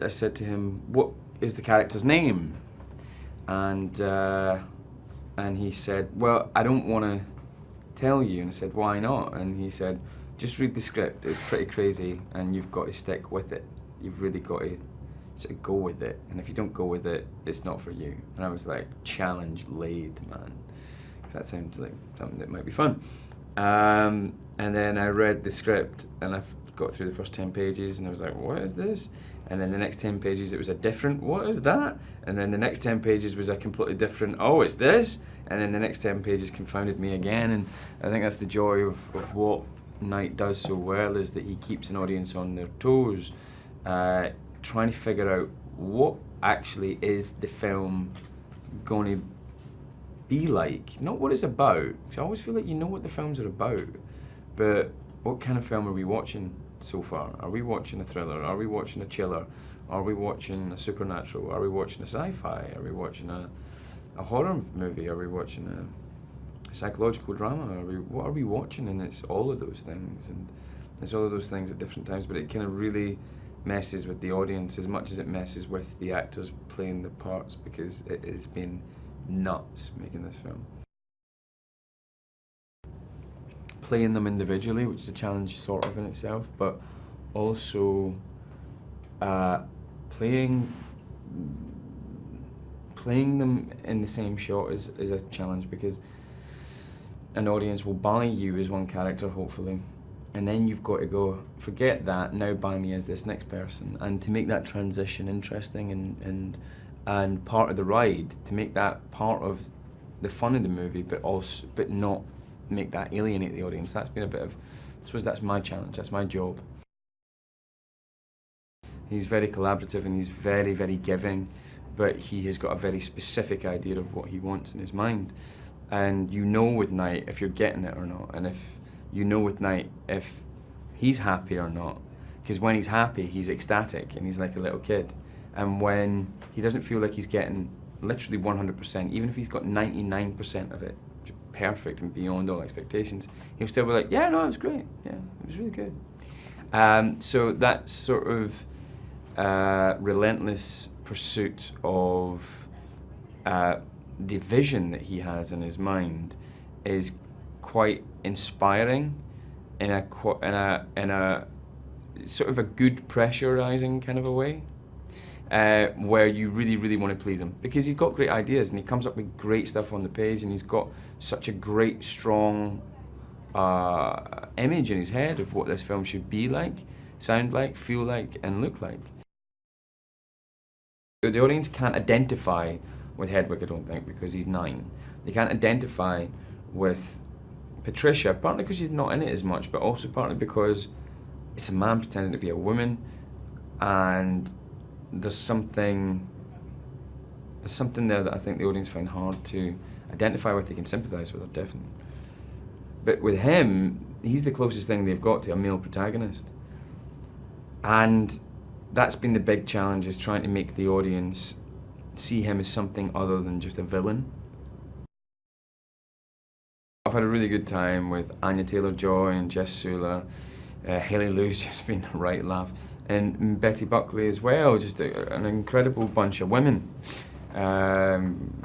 I said to him, what is the character's name? And he said, well, I don't want to tell you. And I said, why not? And he said, just read the script. It's pretty crazy, and you've got to stick with it. You've really got to sort of go with it. And if you don't go with it, it's not for you. And I was like, challenge laid, man. Because that sounds like something that might be fun. And then I read the script, and I got through the first 10 pages, and I was like, what is this? And then the next 10 pages, it was a different, what is that? And then the next 10 pages was a completely different, oh, it's this? And then the next 10 pages confounded me again. And I think that's the joy of what Knight does so well, is that he keeps an audience on their toes, trying to figure out what actually is the film going to be like. Not what it's about, because I always feel like you know what the films are about, but what kind of film are we watching so far? Are we watching a thriller? Are we watching a chiller? Are we watching a supernatural? Are we watching a sci-fi? Are we watching a horror movie? Are we watching a psychological drama? What are we watching? And it's all of those things, and it's all of those things at different times, but it kind of really messes with the audience as much as it messes with the actors playing the parts, because it has been nuts making this film. Playing them individually, which is a challenge sort of in itself, but also playing them in the same shot is a challenge, because an audience will buy you as one character, hopefully, and then you've got to go, forget that, now buy me as this next person. And to make that transition interesting and part of the ride, to make that part of the fun of the movie, but not make that alienate the audience. That's been a bit of, I suppose that's my challenge, that's my job. He's very collaborative and he's very, very giving, but he has got a very specific idea of what he wants in his mind. And you know with Knight if you're getting it or not, and if you know with Knight if he's happy or not. Because when he's happy, he's ecstatic and he's like a little kid. And when he doesn't feel like he's getting literally 100%, even if he's got 99% of it, perfect and beyond all expectations, he'll still be like, yeah, no, it was great, yeah, it was really good. So that sort of relentless pursuit of the vision that he has in his mind is quite inspiring in a sort of a good pressurizing kind of a way, where you really, really want to please him, because he's got great ideas and he comes up with great stuff on the page, and he's got such a great, strong image in his head of what this film should be like, sound like, feel like, and look like. The audience can't identify with Hedwig, I don't think, because he's 9. They can't identify with Patricia, partly because she's not in it as much, but also partly because it's a man pretending to be a woman, and there's something there that I think the audience find hard to identify with. They can sympathise with her, definitely. But with him, he's the closest thing they've got to a male protagonist. And that's been the big challenge, is trying to make the audience see him as something other than just a villain. I've had a really good time with Anya Taylor-Joy and Jess Sula. Haley Lou's just been a right laugh. And Betty Buckley as well, just an incredible bunch of women,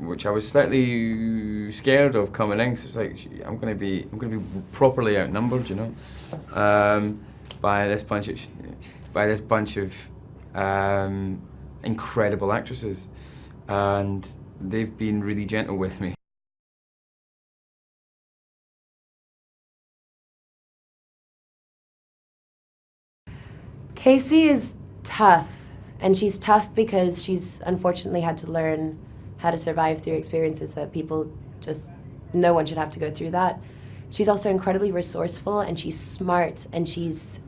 which I was slightly scared of coming in, because it's like, I'm gonna be properly outnumbered, you know, by this bunch of incredible actresses, and they've been really gentle with me. Casey is tough, and she's tough because she's unfortunately had to learn how to survive through experiences that no one should have to go through that. She's also incredibly resourceful, and she's smart, and she's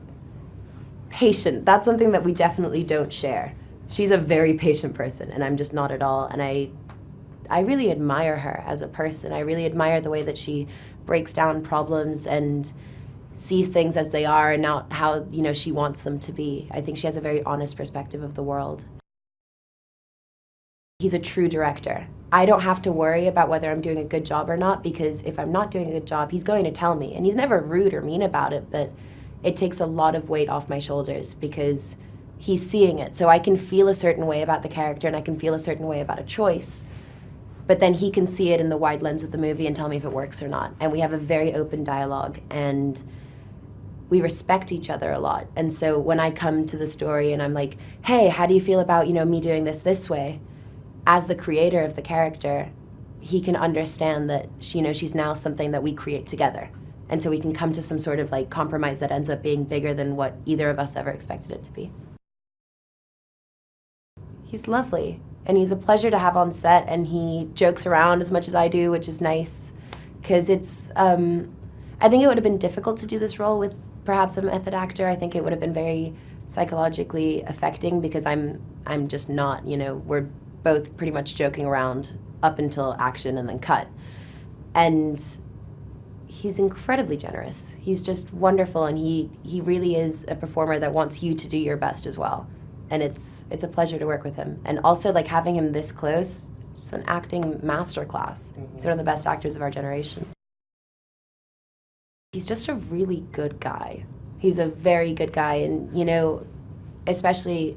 patient. That's something that we definitely don't share. She's a very patient person, and I'm just not at all, and I really admire her as a person. I really admire the way that she breaks down problems and sees things as they are and not how, you know, she wants them to be. I think she has a very honest perspective of the world. He's a true director. I don't have to worry about whether I'm doing a good job or not, because if I'm not doing a good job, he's going to tell me. And he's never rude or mean about it, but it takes a lot of weight off my shoulders, because he's seeing it. So I can feel a certain way about the character and I can feel a certain way about a choice, but then he can see it in the wide lens of the movie and tell me if it works or not. And we have a very open dialogue, and we respect each other a lot. And so when I come to the story and I'm like, hey, how do you feel about, me doing this way? As the creator of the character, he can understand that she's now something that we create together. And so we can come to some sort of like compromise that ends up being bigger than what either of us ever expected it to be. He's lovely, and he's a pleasure to have on set, and he jokes around as much as I do, which is nice, because it's, I think it would have been difficult to do this role with perhaps a method actor. I think it would have been very psychologically affecting, because I'm just not, we're both pretty much joking around up until action and then cut. And he's incredibly generous. He's just wonderful, and he really is a performer that wants you to do your best as well. And it's a pleasure to work with him. And also, like, having him this close, just an acting masterclass. He's one of the best actors of our generation. He's just a really good guy. He's a very good guy, and especially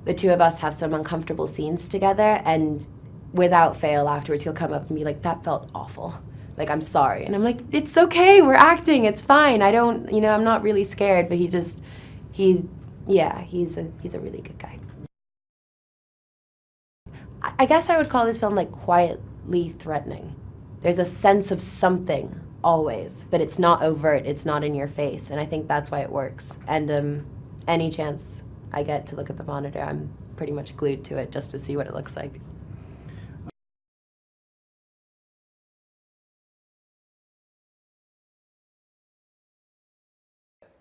the two of us have some uncomfortable scenes together, and without fail afterwards he'll come up and be like, that felt awful. Like, I'm sorry. And I'm like, it's okay, we're acting, it's fine. I'm not really scared, but he's a really good guy. I guess I would call this film like quietly threatening. There's a sense of something always, but it's not overt, it's not in your face, and I think that's why it works. And any chance I get to look at the monitor, I'm pretty much glued to it just to see what it looks like.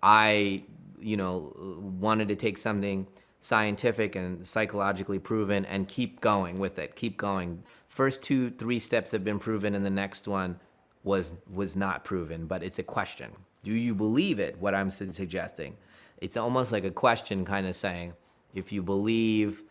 I, wanted to take something scientific and psychologically proven and keep going with it, keep going. First 2-3 steps have been proven, and the next one was not proven, but it's a question. Do you believe it, what I'm suggesting? It's almost like a question, kind of saying, if you believe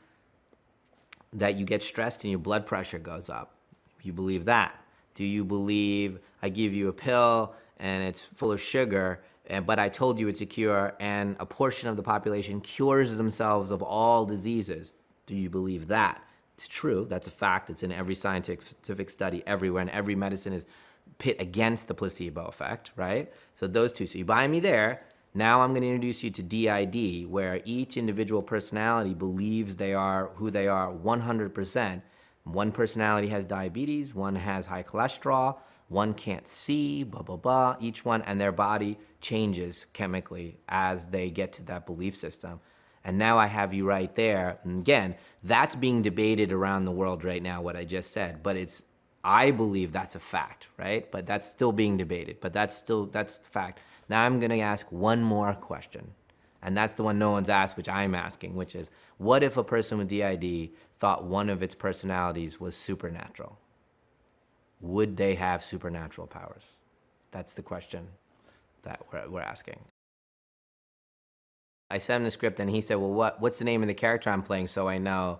that you get stressed and your blood pressure goes up, you believe that. Do you believe I give you a pill and it's full of sugar, but I told you it's a cure, and a portion of the population cures themselves of all diseases? Do you believe that? It's true, that's a fact. It's in every scientific study everywhere, and every medicine is pit against the placebo effect, right? So those two, so you buy me there. Now I'm going to introduce you to DID, where each individual personality believes they are who they are 100%. One personality has diabetes, one has high cholesterol, one can't see, blah, blah, blah, each one, and their body changes chemically as they get to that belief system. And now I have you right there. And again, that's being debated around the world right now, what I just said, but I believe that's a fact, right? But that's still being debated, but that's fact. Now I'm gonna ask one more question, and that's the one no one's asked, which I'm asking, which is, what if a person with DID thought one of its personalities was supernatural? Would they have supernatural powers? That's the question that we're asking. I sent him the script, and he said, well, what's the name of the character I'm playing, so I know,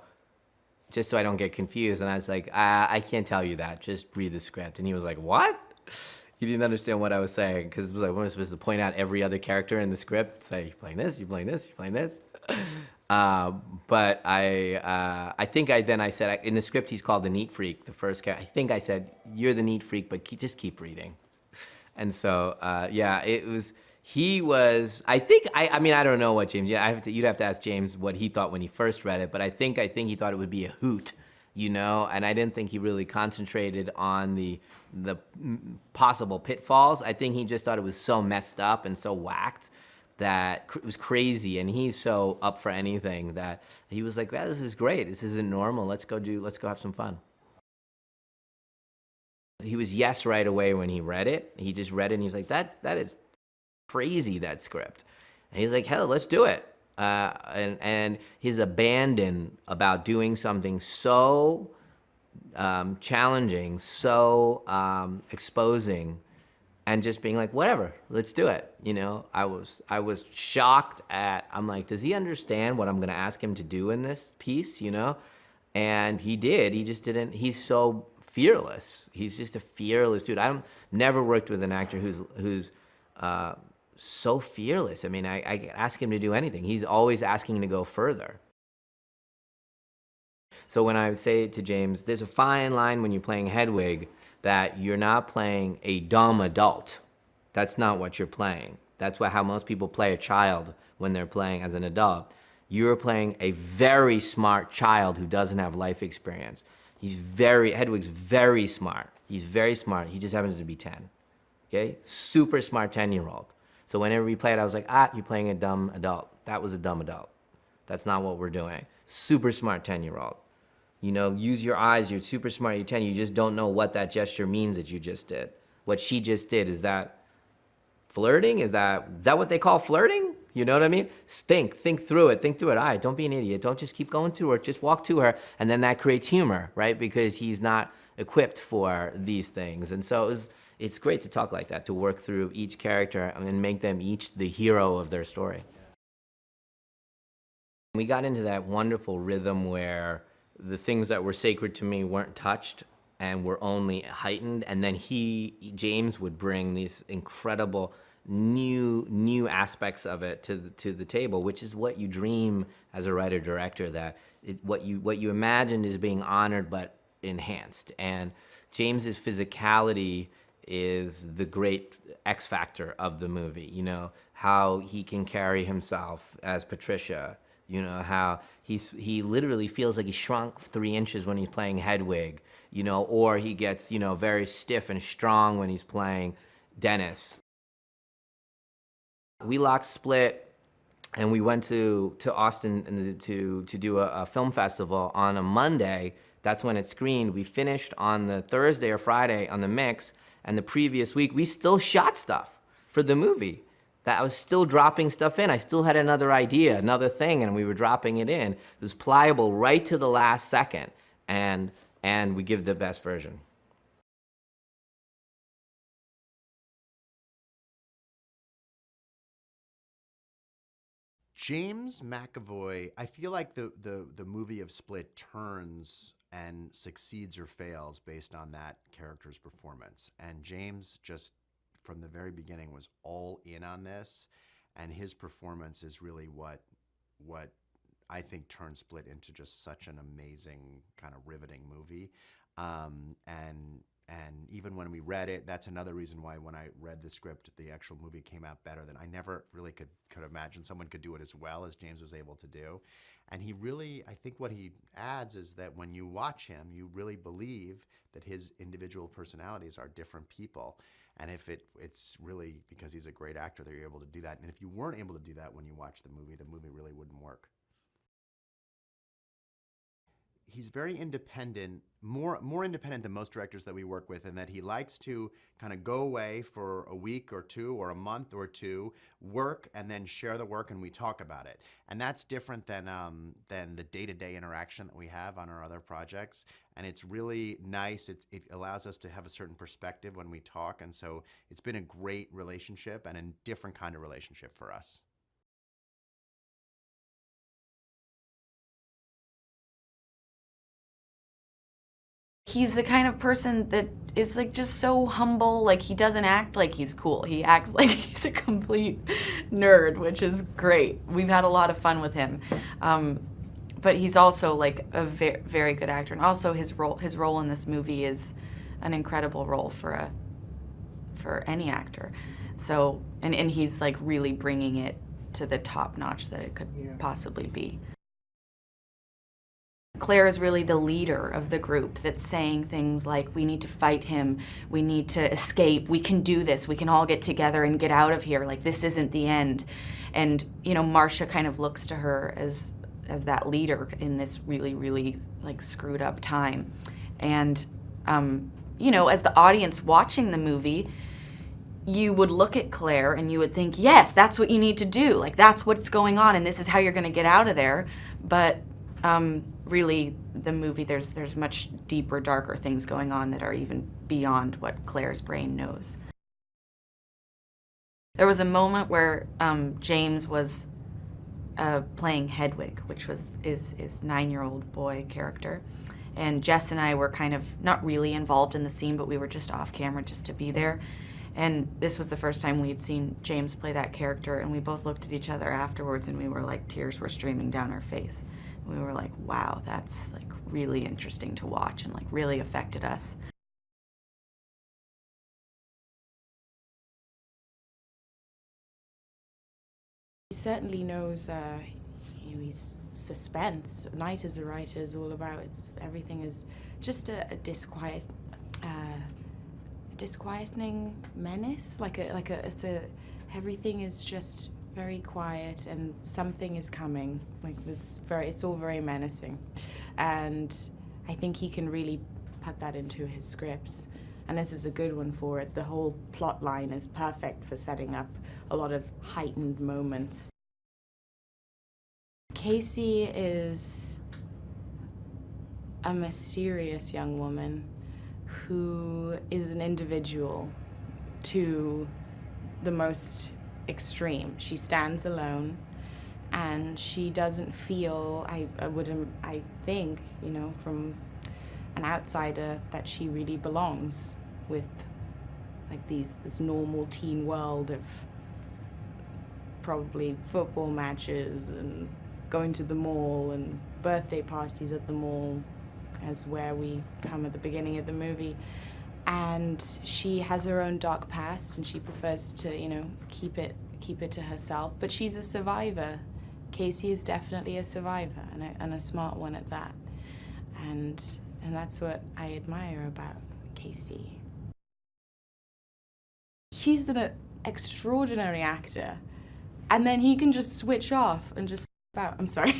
just so I don't get confused? And I was like, I can't tell you that, just read the script. And he was like, what? He didn't understand what I was saying, because it was like, what am I supposed to point out every other character in the script? Say, you're playing this, you're playing this, you're playing this. But I think I said, in the script he's called the neat freak, the first character. I think I said, you're the neat freak, but just keep reading. And so, yeah, he was, I don't know what James, you'd have to ask James what he thought when he first read it, but I think he thought it would be a hoot, and I didn't think he really concentrated on the possible pitfalls. I think he just thought it was so messed up and so whacked that it was crazy, and he's so up for anything that he was like, yeah, this is great, this isn't normal, let's go have some fun. He was yes right away when he read it. He just read it and he was like, that is crazy, that script. And he's like, hell, let's do it. And his abandon about doing something so challenging, so exposing, and just being like, whatever, let's do it. I was shocked I'm like, does he understand what I'm gonna ask him to do in this piece, And he did, he just didn't, he's so fearless. He's just a fearless dude. Never worked with an actor who's so fearless. I mean, I ask him to do anything. He's always asking to go further. So when I would say to James, there's a fine line when you're playing Hedwig that you're not playing a dumb adult. That's not what you're playing. That's how most people play a child when they're playing as an adult. You're playing a very smart child who doesn't have life experience. Hedwig's very smart. He's very smart. He just happens to be 10. Okay? Super smart 10-year-old. So whenever we played, I was like, you're playing a dumb adult. That was a dumb adult. That's not what we're doing. Super smart 10-year-old. You know, use your eyes, you're super smart, you're 10, you just don't know what that gesture means that you just did. What she just did, is that flirting? Is that what they call flirting? You know what I mean? Think through it, all right, don't be an idiot, don't just keep going to her, just walk to her, and then that creates humor, right? Because he's not equipped for these things. And so it's great to talk like that, to work through each character and make them each the hero of their story. We got into that wonderful rhythm where the things that were sacred to me weren't touched and were only heightened, and then James would bring these incredible new aspects of it to the table, which is what you dream as a writer-director, that what you imagined is being honored but enhanced. And James's physicality is the great X factor of the movie. You know, how he can carry himself as Patricia. You know, how he literally feels like he shrunk 3 inches when he's playing Hedwig, you know, or he gets, you know, very stiff and strong when he's playing Dennis. We locked split and we went to Austin to do a film festival on a Monday. That's when it screened. We finished on the Thursday or Friday on the mix, and the previous week we still shot stuff for the movie. That I was still dropping stuff in. I still had another idea, another thing, and we were dropping it in. It was pliable right to the last second, and we give the best version. James McAvoy, I feel like the movie of Split turns and succeeds or fails based on that character's performance. And James just, from the very beginning, was all in on this, and his performance is really what I think turned Split into just such an amazing, kind of riveting movie. And even when we read it, that's another reason why when I read the script, the actual movie came out better than I never really could imagine someone could do it as well as James was able to do. And he really, I think what he adds is that when you watch him, you really believe that his individual personalities are different people. And if it's really because he's a great actor that you're able to do that. And if you weren't able to do that when you watch the movie really wouldn't work. He's very independent, more independent than most directors that we work with, in that he likes to kind of go away for a week or two or a month or two, work, and then share the work, and we talk about it. And that's different than the day-to-day interaction that we have on our other projects. And it's really nice. It allows us to have a certain perspective when we talk, and so it's been a great relationship and a different kind of relationship for us. He's the kind of person that is like just so humble. Like, he doesn't act like he's cool. He acts like he's a complete nerd, which is great. We've had a lot of fun with him. But he's also like a very good actor. And also his role in this movie is an incredible role for any actor. So, and he's like really bringing it to the top notch that it could possibly be. Claire is really the leader of the group that's saying things like, we need to fight him, we need to escape, we can do this, we can all get together and get out of here, like this isn't the end. And, you know, Marcia kind of looks to her as that leader in this really like screwed up time. And, you know, as the audience watching the movie, you would look at Claire and you would think, yes, that's what you need to do, like that's what's going on and this is how you're gonna get out of there. But really, the movie, there's much deeper, darker things going on that are even beyond what Claire's brain knows. There was a moment where James was playing Hedwig, which was his 9-year-old boy character. And Jess and I were kind of not really involved in the scene, but we were just off camera just to be there. And this was the first time we'd seen James play that character, and we both looked at each other afterwards and we were like, tears were streaming down our face. We were like, wow, that's like really interesting to watch and like really affected us. He certainly knows, he's suspense. Night as a writer is all about, everything is just a disquieting menace. Everything is just very quiet and something is coming. It's all very menacing. And I think he can really put that into his scripts. And this is a good one for it. The whole plot line is perfect for setting up a lot of heightened moments. Casey is a mysterious young woman who is an individual to the most extreme. She stands alone and she doesn't feel, I think, you know, from an outsider, that she really belongs with like this normal teen world of probably football matches and going to the mall and birthday parties at the mall, as where we come at the beginning of the movie. And she has her own dark past and she prefers to, you know, keep it to herself. But she's a survivor. Casey is definitely a survivor, and a smart one at that. And that's what I admire about Casey. He's an extraordinary actor, and then he can just switch off and just out. I'm sorry.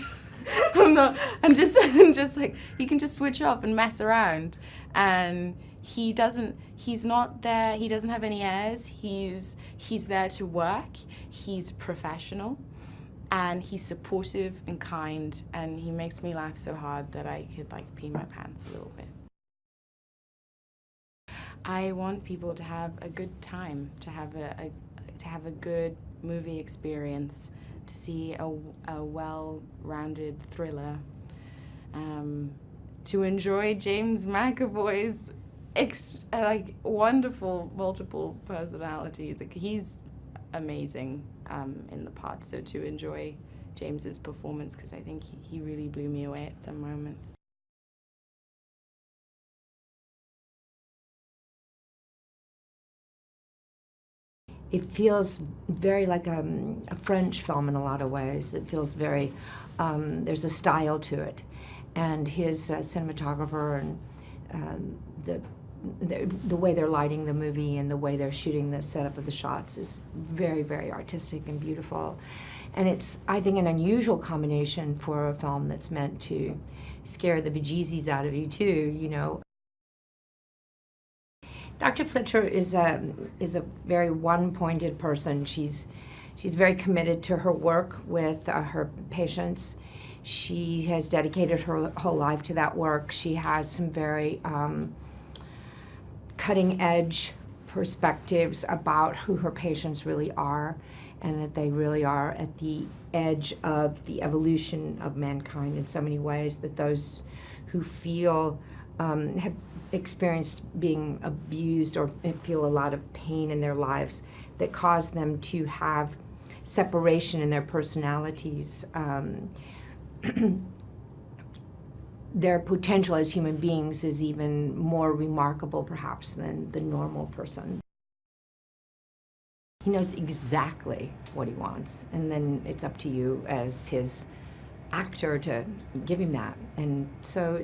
I'm just like, he can just switch off and mess around, and he's not there, he doesn't have any airs, he's there to work, he's professional, and he's supportive and kind, and he makes me laugh so hard that I could like pee my pants a little bit. I want people to have a good time, to have a good movie experience, to see a well-rounded thriller, to enjoy James McAvoy's wonderful multiple personalities. Like, he's amazing in the part. So to enjoy James's performance, because I think he really blew me away at some moments. It feels very like a French film in a lot of ways. It feels very, there's a style to it. And his cinematographer and the way they're lighting the movie and the way they're shooting the setup of the shots is very, very artistic and beautiful. And it's, I think, an unusual combination for a film that's meant to scare the bejesus out of you too, you know. Dr. Fletcher is a very one-pointed person. She's very committed to her work with her patients. She has dedicated her whole life to that work. She has some very cutting-edge perspectives about who her patients really are, and that they really are at the edge of the evolution of mankind in so many ways, that those who feel have experienced being abused or feel a lot of pain in their lives that cause them to have separation in their personalities. Their potential as human beings is even more remarkable, perhaps, than the normal person. He knows exactly what he wants, and then it's up to you as his actor to give him that. And so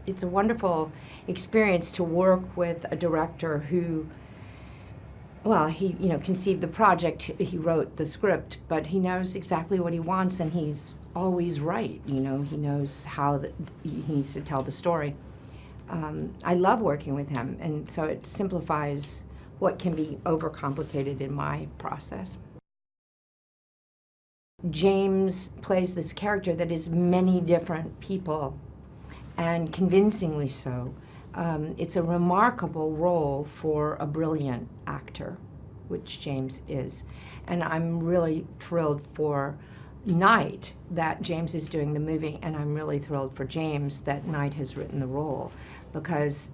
it's a wonderful experience to work with a director who, well, he conceived the project, he wrote the script, but he knows exactly what he wants, and he's always right. He knows how he needs to tell the story. I love working with him, and so it simplifies what can be overcomplicated in my process. James plays this character that is many different people, and convincingly so. It's a remarkable role for a brilliant actor, which James is. And I'm really thrilled for Night that James is doing the movie, and I'm really thrilled for James that Night has written the role, because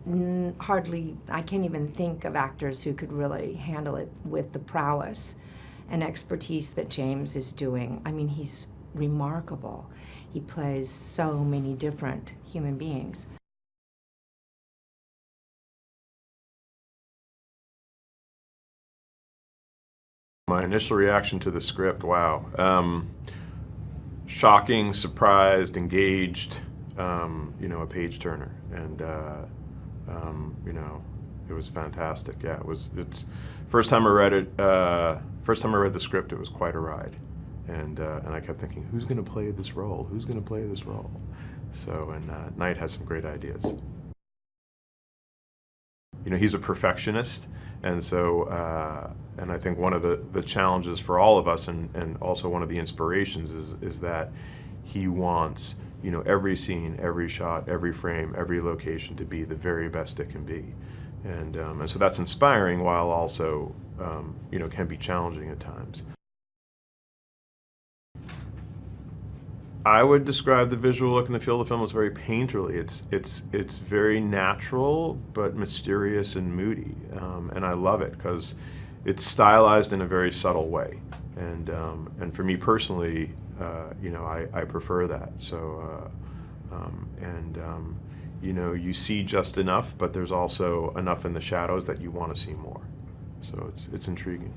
hardly, I can't even think of actors who could really handle it with the prowess and expertise that James is doing. I mean, he's remarkable. He plays so many different human beings. My initial reaction to the script, wow. Shocking, surprised, engaged, a page turner. And, it was fantastic. Yeah, it's first time I read it, first time I read the script, it was quite a ride. And I kept thinking, who's gonna play this role? Who's gonna play this role? So, and Knight has some great ideas. He's a perfectionist, and so, and I think one of the challenges for all of us, and also one of the inspirations, is that he wants, every scene, every shot, every frame, every location to be the very best it can be. And so that's inspiring, while also, can be challenging at times. I would describe the visual look and the feel of the film as very painterly. It's very natural, but mysterious and moody, and I love it because it's stylized in a very subtle way. And for me personally, I prefer that. So, you see just enough, but there's also enough in the shadows that you want to see more. So it's intriguing.